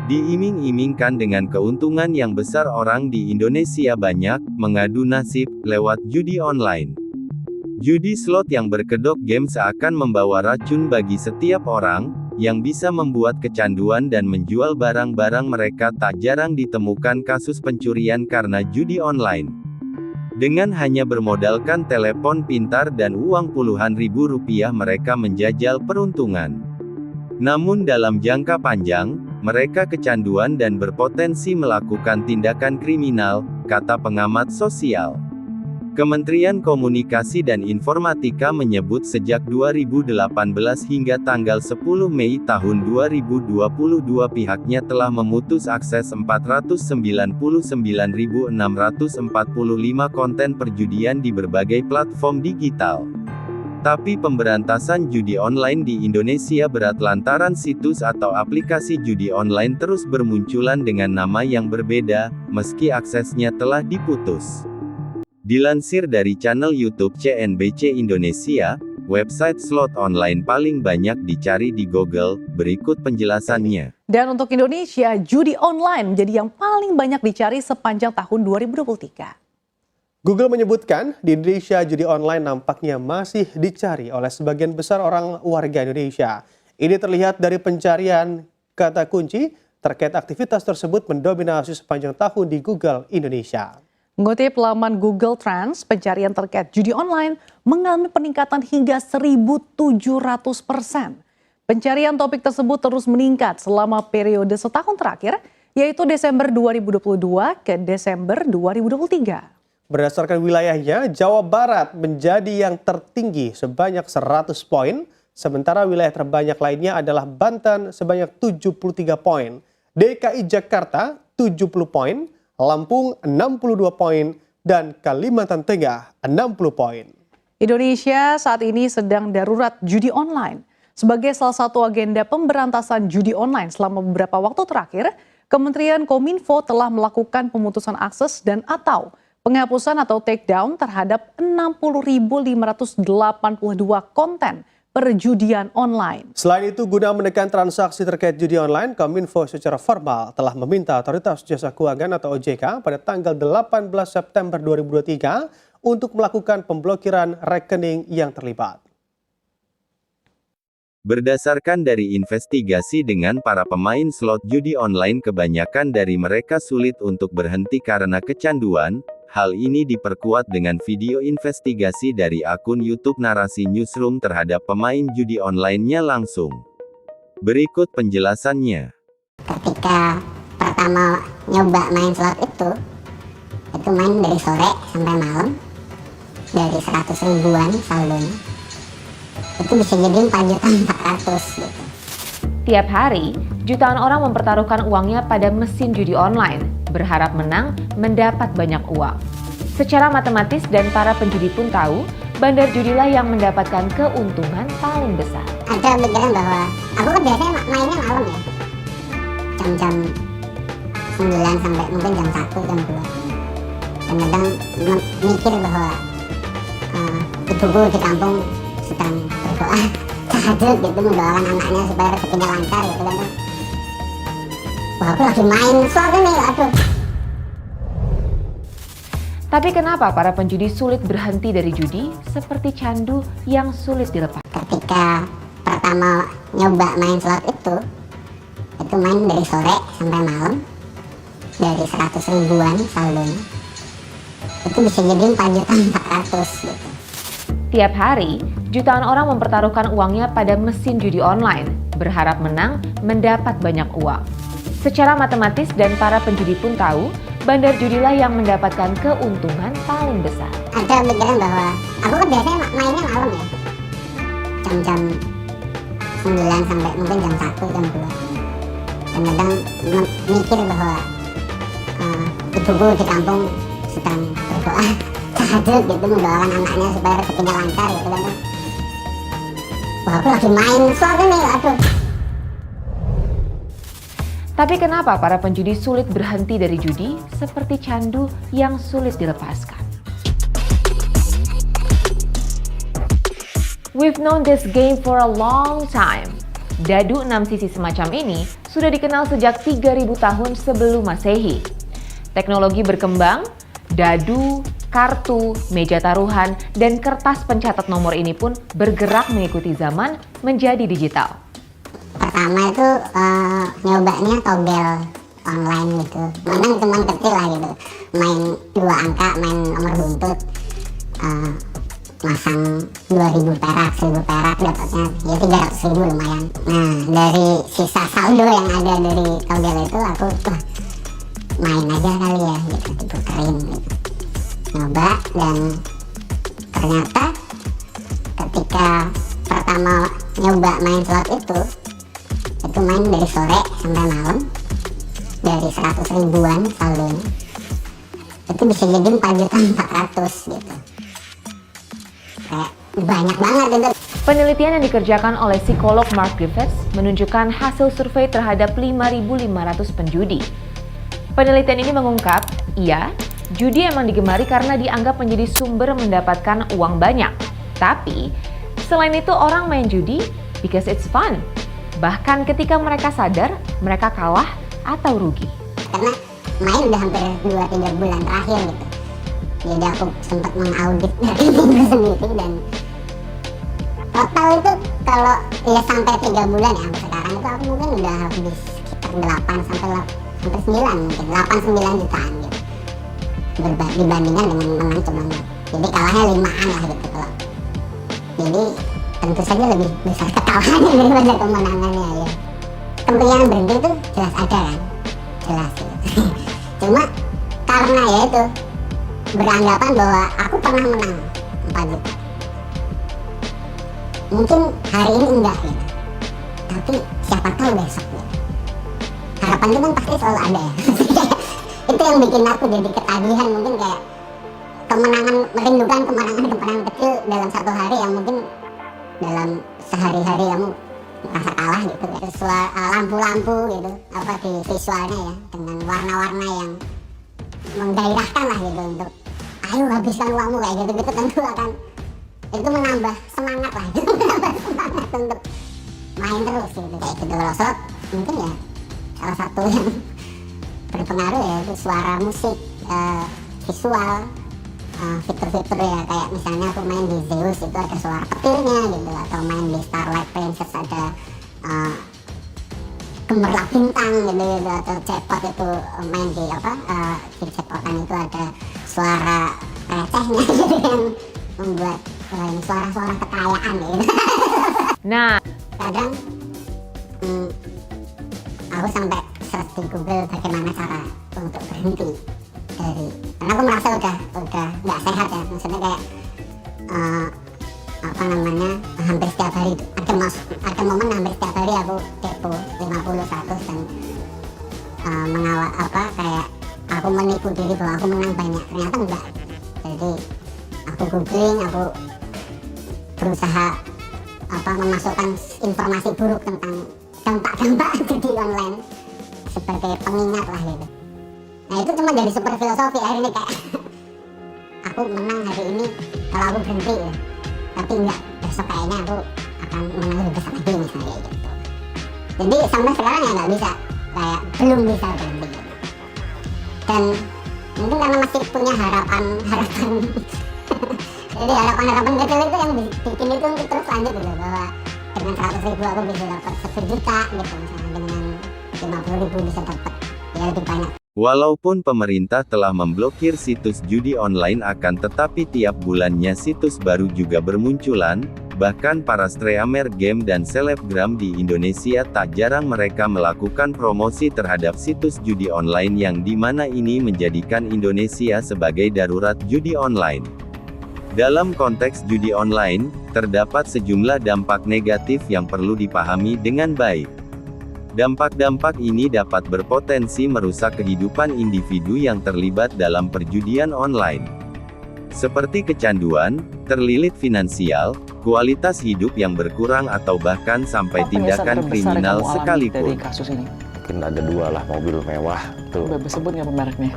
Diiming-imingkan dengan keuntungan yang besar, orang di Indonesia banyak mengadu nasib lewat judi online. Judi slot yang berkedok game seakan membawa racun bagi setiap orang, yang bisa membuat kecanduan dan menjual barang-barang mereka. Tak jarang ditemukan kasus pencurian karena judi online. Dengan hanya bermodalkan telepon pintar dan uang puluhan ribu rupiah, mereka menjajal peruntungan. Namun dalam jangka panjang, mereka kecanduan dan berpotensi melakukan tindakan kriminal, kata pengamat sosial. Kementerian Komunikasi dan Informatika menyebut sejak 2018 hingga tanggal 10 Mei tahun 2022 pihaknya telah memutus akses 499.645 konten perjudian di berbagai platform digital. Tapi pemberantasan judi online di Indonesia berat lantaran situs atau aplikasi judi online terus bermunculan dengan nama yang berbeda, meski aksesnya telah diputus. Dilansir dari channel YouTube CNBC Indonesia, website slot online paling banyak dicari di Google, berikut penjelasannya. Dan untuk Indonesia, judi online menjadi yang paling banyak dicari sepanjang tahun 2023. Google menyebutkan, di Indonesia judi online nampaknya masih dicari oleh sebagian besar orang warga Indonesia. Ini terlihat dari pencarian kata kunci terkait aktivitas tersebut mendominasi sepanjang tahun di Google Indonesia. Mengutip laman Google Trends, pencarian terkait judi online mengalami peningkatan hingga 1.700%. Pencarian topik tersebut terus meningkat selama periode setahun terakhir, yaitu Desember 2022 ke Desember 2023. Berdasarkan wilayahnya, Jawa Barat menjadi yang tertinggi sebanyak 100 poin, sementara wilayah terbanyak lainnya adalah Banten sebanyak 73 poin, DKI Jakarta 70 poin, Lampung 62 poin, dan Kalimantan Tengah 60 poin. Indonesia saat ini sedang darurat judi online. Sebagai salah satu agenda pemberantasan judi online selama beberapa waktu terakhir, Kementerian Kominfo telah melakukan pemutusan akses dan atau penghapusan atau takedown terhadap 60.582 konten perjudian online. Selain itu, guna menekan transaksi terkait judi online, Kominfo secara formal telah meminta Otoritas Jasa Keuangan atau OJK pada tanggal 18 September 2023 untuk melakukan pemblokiran rekening yang terlibat. Berdasarkan dari investigasi dengan para pemain slot judi online, kebanyakan dari mereka sulit untuk berhenti karena kecanduan. Hal ini diperkuat dengan video investigasi dari akun YouTube Narasi Newsroom terhadap pemain judi online-nya langsung. Berikut penjelasannya. Ketika pertama nyoba main slot itu main dari sore sampai malam, dari 100 ribuan saldonya, itu bisa jadi 4.400.000 gitu. Tiap hari, jutaan orang mempertaruhkan uangnya pada mesin judi online, berharap menang, mendapat banyak uang. Secara matematis dan para penjudi pun tahu, bandar judilah yang mendapatkan keuntungan paling besar. Ada pikiran bahwa, aku kan biasanya mainnya malam ya, jam-jam 9 sampai mungkin jam 1, jam 2. Dan kadang mikir bahwa ibuku di kampung sedang berdoa tahajud gitu, mendoakan anaknya supaya rezekinya lancar gitu kan. Wah, aku lagi main slot ini, aduh. Tapi kenapa para penjudi sulit berhenti dari judi seperti candu yang sulit dilepas? Ketika pertama nyoba main slot itu main dari sore sampai malam, dari 100 ribuan saldonya, itu bisa jadi 4.400.000 gitu. Tiap hari, jutaan orang mempertaruhkan uangnya pada mesin judi online, berharap menang, mendapat banyak uang. Secara matematis dan para penjudi pun tahu, bandar judilah yang mendapatkan keuntungan paling besar. Ada pikiran bahwa, aku kan biasanya mainnya malam ya, jam-jam 9 sampai mungkin jam 1, jam 2. Dan kadang mikir bahwa ibuku di kampung sedang berdoa tahajud gitu, mendoakan anaknya supaya rezekinya lancar gitu kan. Wah, aku lagi main slot ini, aduh. Tapi kenapa para penjudi sulit berhenti dari judi seperti candu yang sulit dilepaskan? We've known this game for a long time. Dadu 6 sisi semacam ini sudah dikenal sejak 3000 tahun sebelum Masehi. Teknologi berkembang, dadu, kartu, meja taruhan, dan kertas pencatat nomor ini pun bergerak mengikuti zaman menjadi digital. Pertama itu nyobanya togel online gitu. Memang cuma kecil lah gitu. Main 2 angka, main nomor buntut. Masang 2.000 perak, 1.000 perak dapatnya ya 300.000 lumayan. Nah, dari sisa saldo yang ada dari togel itu aku main aja kali ya gitu, diputerin gitu. Nyoba, dan ternyata ketika pertama nyoba main slot itu main dari sore sampai malam, dari 100 ribuan saldonya itu bisa jadi 4.400.000 gitu. Kayak banyak banget itu. Penelitian yang dikerjakan oleh psikolog Mark Griffiths menunjukkan hasil survei terhadap 5.500 penjudi. Penelitian ini mengungkap, iya, judi emang digemari karena dianggap menjadi sumber mendapatkan uang banyak. Tapi, selain itu orang main judi because it's fun. Bahkan ketika mereka sadar, mereka kalah atau rugi. Karena main udah hampir 2-3 bulan terakhir gitu. Jadi aku sempat mengaudit dari diri sendiri, dan total itu kalau ya sampai 3 bulan ya sekarang itu aku mungkin udah habis sekitar 8 sampai 9 mungkin 8-9 jutaan gitu. Dibandingkan dengan menang cuma, jadi kalahnya 5-an lah gitu kalau. Jadi tentu saja lebih besar kekalahannya daripada kemenangannya ya. Kemungkinan berhenti itu jelas ada kan, jelas gitu. Cuma karena ya itu beranggapan bahwa aku pernah menang 4 juta. Mungkin hari ini enggak gitu, tapi siapa tahu besok gitu. Harapan itu kan pasti selalu ada ya. Itu yang bikin aku jadi ketagihan, mungkin kayak kemenangan, merindukan kemenangan kecil dalam satu hari yang mungkin dalam sehari-hari kamu merasa kalah gitu. Visual lampu-lampu gitu, apa di visualnya ya, dengan warna-warna yang menggairahkan lah gitu untuk ayo habiskan uangmu kayak gitu-gitu, tentu akan itu menambah semangat lah gitu. Menambah semangat untuk main terus gitu kayak gitu. Kalau slot mungkin ya salah satu yang berpengaruh ya itu suara musik, visual, fitur-fitur ya, kayak misalnya aku main di Zeus itu ada suara petirnya gitu, atau main di Starlight Princess ada gemerlap bintang gitu, atau jackpot itu main di di jackpotan itu ada suara recehnya gitu yang membuat suara-suara kekayaan gitu. Nah, Kadang aku sampai search di Google bagaimana cara untuk berhenti dari, karena aku merasa udah nggak sehat ya, maksudnya kayak hampir setiap hari ada momen hampir setiap hari aku depo 50-100 dan mengawal kayak aku menipu diri bahwa aku menang banyak, ternyata enggak. Jadi aku googling, aku berusaha memasukkan informasi buruk tentang dampak-dampak judi online sebagai pengingat lah gitu. Nah itu cuma jadi super filosofi akhirnya, kayak aku menang hari ini kalau aku berhenti ya, tapi enggak, besok kayaknya aku akan menang lebih besar lagi misalnya gitu. Jadi sampai sekarang ya nggak bisa, kayak belum bisa berhenti gitu. Dan mungkin karena masih punya harapan jadi harapan kecil itu yang bikin itu untuk terus lanjut gitu, bahwa dengan 100.000 aku bisa dapat 1 juta gitu, misalnya dengan 50.000 bisa dapat ya lebih banyak. Walaupun pemerintah telah memblokir situs judi online, akan tetapi tiap bulannya situs baru juga bermunculan. Bahkan para streamer game dan selebgram di Indonesia tak jarang mereka melakukan promosi terhadap situs judi online, yang dimana ini menjadikan Indonesia sebagai darurat judi online. Dalam konteks judi online, terdapat sejumlah dampak negatif yang perlu dipahami dengan baik. Dampak-dampak ini dapat berpotensi merusak kehidupan individu yang terlibat dalam perjudian online. Seperti kecanduan, terlilit finansial, kualitas hidup yang berkurang, atau bahkan sampai tindakan kriminal sekalipun. Dari kasus ini? Mungkin ada 2 lah mobil mewah tuh. Bebas sebut nggak mereknya?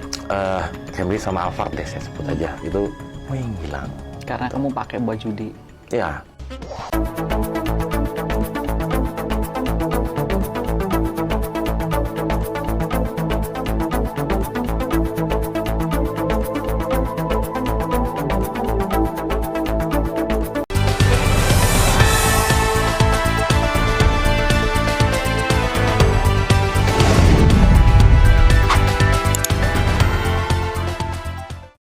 Camry sama Alphard deh saya sebut aja. Itu hilang. Karena kamu pakai buat judi. Ya,